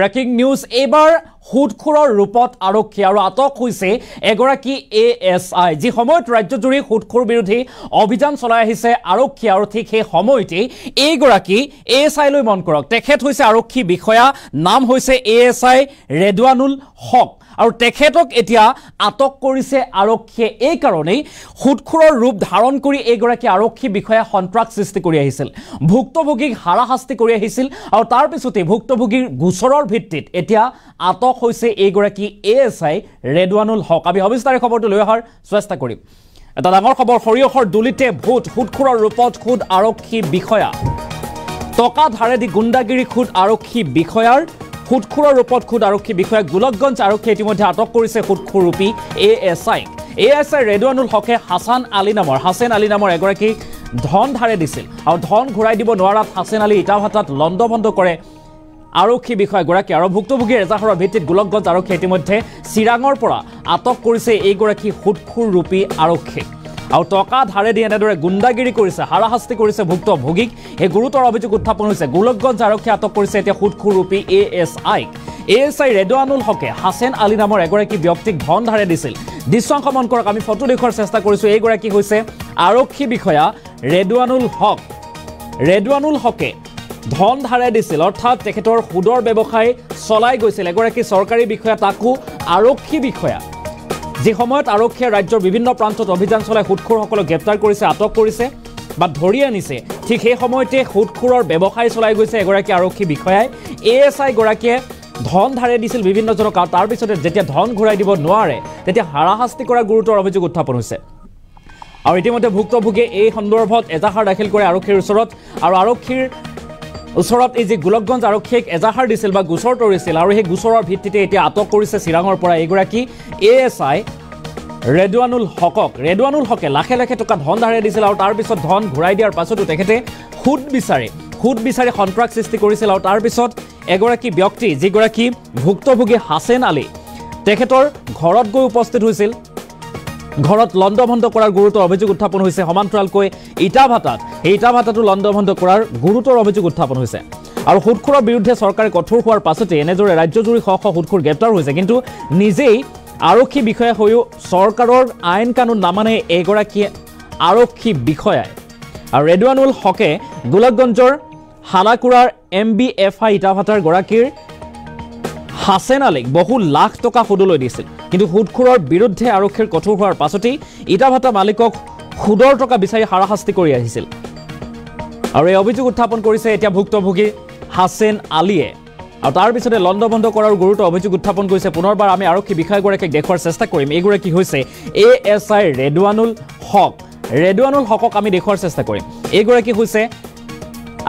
Breaking news এবাৰ হুদখুৰৰ ৰূপত আৰক্ষী আৰু আটক হৈছে এগৰাকী ASI যি সময়ত ৰাজ্যজুৰি হুদখুৰ বিৰোধী অভিযান চলাই আহিছে আৰক্ষী আৰু ঠিক সেই সময়তে এইগৰাকী ASI লৈ মন কৰক তেখেত হৈছে আৰক্ষী বিষয়া নাম হৈছে ASI ৰেদৱানুল হক আৰু তেখেতক এতিয়া আটক কৰিছে আৰক্ষীয়ে এই কাৰণেই হুদখুৰৰ ৰূপ ধাৰণ কৰি এইগৰাকী আৰক্ষী বিষয়া সন্ত্ৰাস সৃষ্টি কৰি আহিছিল ভুক্তভোগীক হাৰাশাস্তি কৰি আহিছিল আৰু তাৰ পিছতে ভুক্তভোগীৰ গোচৰৰ ভিত্তিত এতিয়া আটক হৈছে এইগৰাকী ASI ৰেদৱানুল হক আমি সবিস্তাৰে খবৰটো লৈ অহাৰ চেষ্টা কৰিম এটা ডাঙৰ খবৰ সৰিয়হৰ দুলিতে হুদখুৰৰ ৰূপত খুদ আৰক্ষী বিষয়া টকা ধাৰেদি গুণ্ডাগিৰি খুদ আৰক্ষী বিষয়াৰ হুদখুৰৰ ৰূপত খুদ আৰক্ষী বিষয়াক গোলকগঞ্জ আৰক্ষীয়ে ইতিমধ্যে আটক কৰিছে হুদখুৰ ৰূপী ASI ৰেদৱানুল হকে হাছান আলী নামৰ এগৰাকী ধন ধাৰে দিছিল আৰু ধন ঘূৰাই দিব নোৱাৰাত হাছান আলী ইটাভাটাত লণ্ডভণ্ড কৰে আৰক্ষী বিষয়াগৰাকী আৰু ভুক্তভোগীৰ এজাহাৰৰ ভিত্তিত গোলকগঞ্জ আৰক্ষীয়ে ইতিমধ্যে চিৰাঙৰ পৰা আটক কৰিছে এইগৰাকী হুদখুৰ ৰূপী আৰক্ষীক আৰু টকা ধাৰে দি এনেদৰে গুণ্ডাগিৰি কৰিছে হাৰাশাস্তি কৰিছে ভুক্তভোগীক এই গুৰুতৰ অভিযোগ উত্থাপন হৈছে গোলকগঞ্জ আৰক্ষীয়ে আটক কৰিছে এতিয়া হুদখুৰ ৰূপী ASI ৰেদৱানুল হকে হাছান আলী নামৰ এগৰাকী ব্যক্তিক ধন ধাৰে দিছিল দৃশ্যাংশ মন কৰক আমি ফটো দেখুৱাৰ চেষ্টা কৰিছো এইগৰাকী হৈছে আৰক্ষী বিষয়া ৰেদৱানুল হকে ধন ধাৰে দিছিল অৰ্থাৎ তেখেতৰ সুদৰ ব্যৱসায় চলাই গৈছিল এগৰাকী চৰকাৰী বিষয়া তাকো আৰক্ষী বিষয়া যি সময়ত আৰক্ষীয়ে ৰাজ্যৰ বিভিন্ন প্ৰান্তত অভিযান চলাই হুদখুৰসকলক গ্ৰেপ্তাৰ কৰিছে আটক কৰিছে বা ধৰি আনিছে ঠিক সেই সময়তে হুদখুৰৰ ব্যৱসায় চলাই গৈছে এগৰাকী আৰক্ষী বিষয়াই ASI গৰাকীয়ে ধন ধাৰে দিছিল বিভিন্নজনক আৰু তাৰ পিছতে যেতিয়া ধন ঘূৰাই দিব নোৱাৰে তেতিয়া হাৰাশাস্তি কৰা গুৰুতৰ অভিযোগ উত্থাপন হৈছে আৰু ইতিমধ্যে ভুক্তভোগীয়ে এই সন্দৰ্ভত এজাহাৰ দাখিল কৰে আৰক্ষীৰ ওচৰত আৰু আৰক্ষীৰ ওচৰত এই যে গোলকগঞ্জ আৰক্ষীক এজাহাৰ দিছিল বা গোচৰ তৰিছিল আৰু সেই গোচৰৰ ভিত্তিতে এতিয়া আটক কৰিছে চিৰাঙৰ পৰা এইগৰাকী ASI ৰেদৱানুল হকে লাখে লাখে টকা ধন ধাৰে দিছিল আৰু তাৰ পিছত ধন ঘূৰাই দিয়াৰ পাছতো তেখেতে সুদ বিচাৰি সন্ত্ৰাস সৃষ্টি কৰিছিল আৰু তাৰ পিছত এগৰাকী ব্যক্তি যিগৰাকী ভুক্তভোগী হাছান আলী তেখেতৰ ঘৰত গৈ উপস্থিত হৈছিল ঘৰত লণ্ডভণ্ড কৰাৰ গুৰুতৰ অভিযোগ উত্থাপন হৈছে সমান্তৰালকৈ ইটাভাটাটো লণ্ডভণ্ড কৰাৰ গুৰুতৰ অভিযোগ উত্থাপন হৈছে আৰু হুদখুৰৰ বিৰুদ্ধে চৰকাৰে কঠোৰ হোৱাৰ পাছতে এনেদৰে ৰাজ্যজুৰি শ শ হুদখুৰ গ্ৰেপ্তাৰ হৈছে কিন্তু নিজেই আৰক্ষী বিষয়া হৈও চৰকাৰৰ আইন কানুন নামানে এগৰাকী আৰক্ষী বিষয়াই আৰু ৰেদৱানুল হকে গোলকগঞ্জৰ হালাকুৰাৰ MBFI ইটাভাটাৰ গৰাকীৰ হাছান আলীক বহু লাখ টকা সুদলৈ দিছিল কিন্তু হুদখুৰৰ বিৰুদ্ধে আৰক্ষীৰ কঠোৰ হোৱাৰ পাছতেই ইটাভাটা মালিকক সুদৰ টকা বিচাৰি হাৰাশাস্তি কৰি আহিছিল আৰু এই অভিযোগ উত্থাপন কৰিছে এতিয়া ভুক্তভোগী হাছান আলীয়ে আৰু তাৰ পিছতে লণ্ডভণ্ড কৰাৰ গুৰুতৰ অভিযোগ উত্থাপন কৰিছে পুনৰবাৰ আমি আৰক্ষী বিষয়াগৰাকীক দেখুৱাৰ চেষ্টা কৰিম এইগৰাকী হৈছে ASI ৰেদৱানুল হকক আমি দেখুৱাৰ চেষ্টা কৰিম এইগৰাকী হৈছে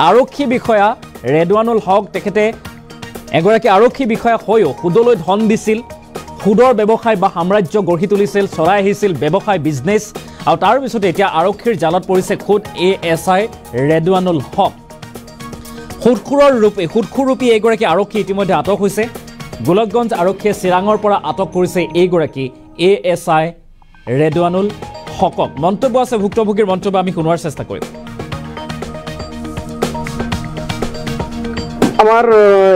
আৰক্ষী বিষয়া ৰেদৱানুল হক তেখেতে এগৰাকী আৰক্ষী বিষয়া হৈও সুদলৈ ধন দিছিল সুদৰ ব্যৱসায় বা সাম্ৰাজ্য গঢ়ি তুলিছিল চলাই আহিছিল ব্যৱসায় বিজনেছ আৰু তাৰ পিছতে এতিয়া আৰক্ষীৰ জালত পৰিছে খুদ ASI ৰেদৱানুল হক হুদখুৰ ৰূপী এইগৰাকী আৰক্ষী ইতিমধ্যে আটক হৈছে গোলকগঞ্জ আৰক্ষীয়ে চিৰাঙৰ পৰা আটক কৰিছে এইগৰাকী ASI ৰেদৱানুল হকক মন্তব্য আছে ভুক্তভোগীৰ মন্তব্য আমি শুনোৱাৰ চেষ্টা কৰিম আমার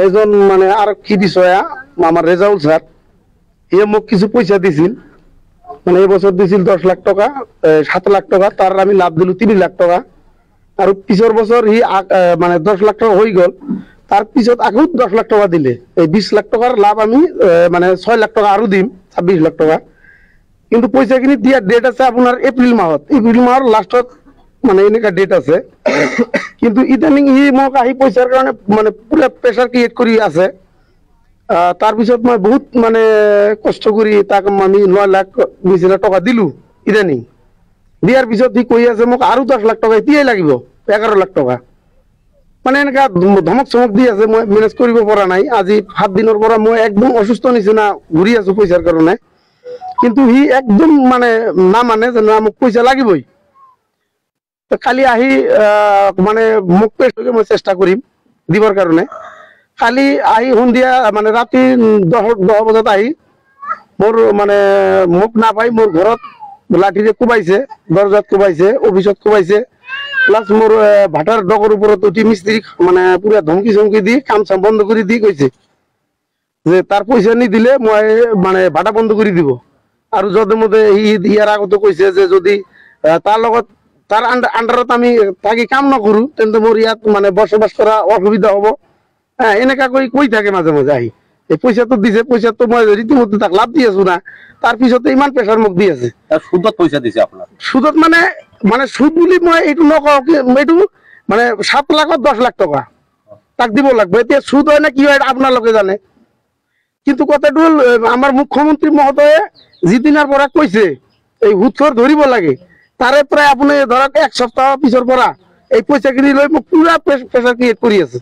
এজন মানে আরক্ষী বিষয়া আমার রেজাউল স্যার মোক কিছু পয়সা দিছিল মানে এবছর দিছিল 10 লাখ টাকা 7 লাখ টাকা তার আমি লাভ দিলু 3 লাখ টাকা আর পিছর বছর মানে 10 লাখ টাকা হয়ে গেল তার পিছত আকৌ 10 লাখ টাকা দিলে এই 20 লাখ টাকার লাভ আমি মানে 6 লাখ টাকা আরো দিম 26 লাখ টাকা কিন্তু পয়সা কিনি দিয়া ডেট আছে আপনার এপ্রিল মাহর লাস্টত মানে এনেকা ডেট আছে কিন্তু ইদানিং মোক আহি পয়সার কারণে মানে পুরা প্রেসার ক্রিয়েট করি আছে তার পিছত মই বহুত মানে কষ্ট করি তাক আমি 9 লাখ 20 লাখ টাকা দিলু ইদানিং দিয়ার পিছত কই আছে মোক আরো 10 লাখ টাকা এতিয়াই লাগিব 11 লাখ টাকা মানে এনেকা ধমক চমক দি আছে মই ম্যানেজ কৰিব পৰা নাই আজি 7 দিনৰ পৰা মই একদম অসুস্থ নিচিনা ঘুরি আছো পয়সার কারণে কিন্তু একদম মানে না মানে যে না মোক পয়সা লাগিবই কালি আহি মানে মোক মই চেষ্টা কৰিম দিবৰ কাৰণে কালি আহি সন্ধিয়া মানে ৰাতি 10 বজাত আহি মোৰ মানে মোক নাপাই মোৰ ঘৰত লাঠিৰে কোবাইছে দরজাত কোবাইছে অফিসত কোবাইছে প্লাস মোর ভাটার ডগর উপর উঠি মিস্ত্রি মানে পুরা ধমকি চমকি দি কাম চাম বন্ধ করে দি কইছে যে তার পয়সা নি দিলে মই মানে ভাড়া বন্ধ করে দিব। আর যদের মধ্যে ইয়ার আগত কইছে যে যদি তার লগত তার আন্ডারত আমি থাকি কাম নকৰো তেন্তে মোর ইয়াত মানে বসবাস করা অসুবিধা হব। হ্যাঁ, এনেকা কই থাকে মাঝে মাঝে আহি। এই পয়সা তো দিছে, পয়সা তো মই রীতিমতো তাক লাভ দি আছো না, তার পিছতে ইমান প্রেসার মুখ দি আছে। সুদত পয়সা দিছে আপনার? সুদত মানে মানে সুদ বুলি মই এইটো নকওঁ, এইটো মানে 7 লাখত 10 লাখ টকা তাক দিব লাগবে। এতিয়া সুদ হয় না কি হয় আপোনালোকে জানে। কিন্তু কথাটো হল আমার মুখ্যমন্ত্রী মহোদয়ে যিদিনার পৰা কৈছে এই সুদখোৰ ধৰিব লাগে, তাৰে প্ৰায় আপনি ধৰক 1 সপ্তাহ পিছৰ পৰা এই পয়সা কিনি লৈ মোক পুৰা প্ৰেসাৰ ক্ৰিয়েট কৰি আছে।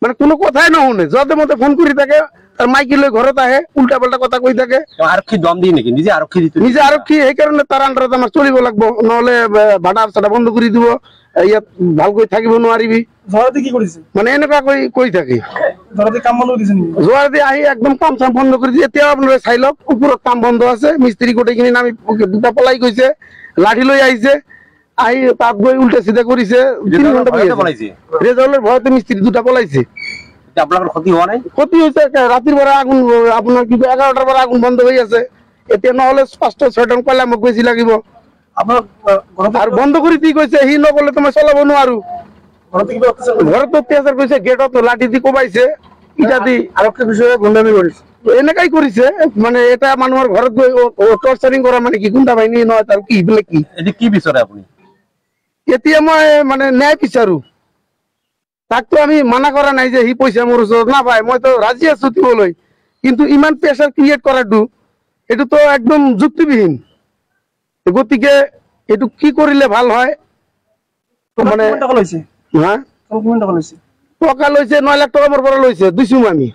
মানে কোনো কথাই নুশুনে, যতে মতে ফোন কৰি থাকে, তাৰ মাইকি লৈ ঘৰত আহে, উল্টা পাল্টা কথা কৈ থাকে। আরক্ষী দম দিয়ে নাকি? নিজে আরক্ষী দিতে? নিজে আরক্ষী, এই কারণে তার আন্ডারত আমার চলিব লাগবো, নহলে ভাড়া চাড়া বন্ধ কৰি দিব, ইয়াত ভালকৈ থাকিব নোৱাৰিবি। জোয়াৰতে কি কৰেছে? মানে এনেকুৱা কৈ থাকে। জোয়ারতে কাম বন্ধ দিছেন? জোয়ারতে আহি একদম কাম চাম বন্ধ করে দিয়ে, এতিয়াও আপনারা চাই লওক উপৰত কাম বন্ধ আছে, মিস্ত্রি গোটেইখিনি নামি দুটা পলাই গৈছে, লাঠি লৈ আহিছে, আহি তাত গৈ উল্টা সিধা কৰিছে। 3 ঘন্টা বহিছে। রেজাউলের ভয়তে মিস্ত্রি দুটা পলাইছে। আপনার ক্ষতি হওয়া নাই? ক্ষতি হয়েছে, রাতের বেলা আগুন আপনার কি 11টার বেলা আগুন বন্ধ হয়ে আছে। এতিয়া নহলে 5টা 6টা কয়লা মোক বেশি লাগিব। আপনার আর বন্ধ করে দি কৈছে, হি নকলে তোমার চলাব নোৱাৰো। ঘৰত অত্যাচাৰ কৰিছে, গেটত লাঠি দি কোবাইছে, ইটা দি আৰেকটা বিষয়ে গুন্ডামি কৰেছে। এনেকাই কৰিছে। মানে এটা মানুহৰ ঘৰত গৈ টৰ্চাৰিং কৰা মানে কি গুণ্ডা বাহিনী নহয়, তাৰ কি বলে কি? এটা কি বিচাৰে আপনি? এতিয়া মই মানে ন্যায় বিচাৰো। তাক তো আমি মানা কৰা নাই যে হি পয়সা মোৰ ওচৰত না পায়, মই তো ৰাজি আছো দিবলৈ, কিন্তু ইমান প্ৰেসাৰ ক্ৰিয়েট কৰাটো এটো তো একদম যুক্তিবিহীন। গতিকে এটো কি কৰিলে ভাল হয় মানে টাকা লইছে? হ্যাঁ, কিমান টাকা লইছে? টকা লৈছে 9 লাখ টকা মোৰ পৰা লৈছে, দিছো আমি।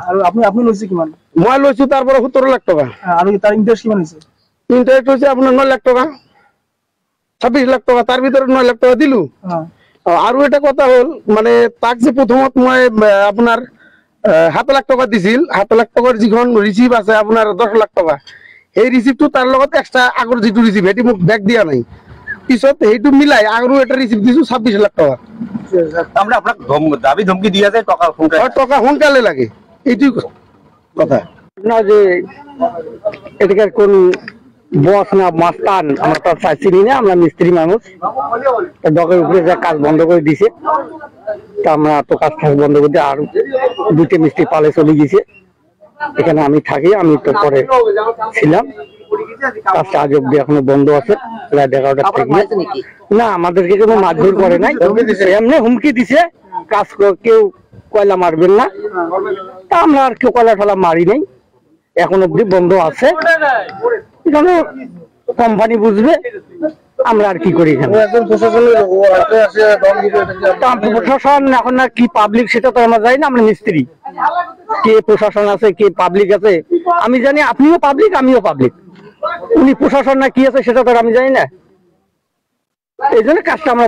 আৰ আপনি লইছে কিমান? মই লৈছো তাৰ পৰা 17 লাখ টকা। আৰ তাৰ ইন্টাৰেস্ট কিমান হইছে? ইন্টাৰেস্ট হইছে আপোনাৰ 9 লাখ টকা, 26 লাখ টকা, তাৰ ভিতৰে 9 লাখ টাকা দিলু। আৰু এটা কথা হল মানে তাক যে প্রথমত মই আপনার 7 লাখ টকা দিছিল, 7 লাখ টাকার যিখন রিসিভ আছে আপনার 10 লাখ টাকা, এই রিসিভটো তার লগত এক্সট্রা আগর যেটো রিসিভ এটি মোক ব্যাক দিয়া নাই, পিছত সেইটো মিলাই আৰু এটা রিসিভ দিছো 26 লাখ টাকা। আমরা আপনার দাবি ধমকি দিয়ে আছে টাকা টাকা সোনকালে লাগে, এইটুই কথা না। যে এটাকার কোন বস না মাস্তান আমরা তো চাইছি না, আমরা মিস্ত্রি মানুষ, ডকের উপরে যা কাজ বন্ধ করে দিছে, তা আমরা তো কাজ বন্ধ করে দিয়ে আর 2টে মিস্ত্রি পালে চলে গেছে। এখানে আমি থাকি, আমি তো পরে ছিলাম, কাজটা আজ অব্দি এখনো বন্ধ আছে, রাত 11টার থেকে। না, আমাদেরকে কোনো মারধর করে নাই, এমনি হুমকি দিছে কাজ কেউ কয়লা মারবেন না, তা আমরা আর কেউ কয়লা ঠলা মারি নাই, এখন অব্দি বন্ধ আছে। এখানে কোম্পানি বুঝবে, আমরা আর কি করি এখানে। প্রশাসন এখন না কি পাবলিক সেটা তো আমরা জানি না, আমরা মিস্ত্রি, কে প্রশাসন আছে কে পাবলিক আছে আমি জানি, আপনিও পাবলিক আমিও পাবলিক, উনি প্রশাসন না কি আছে সেটা তো আমি জানি না, এই জন্য কাজটা আমরা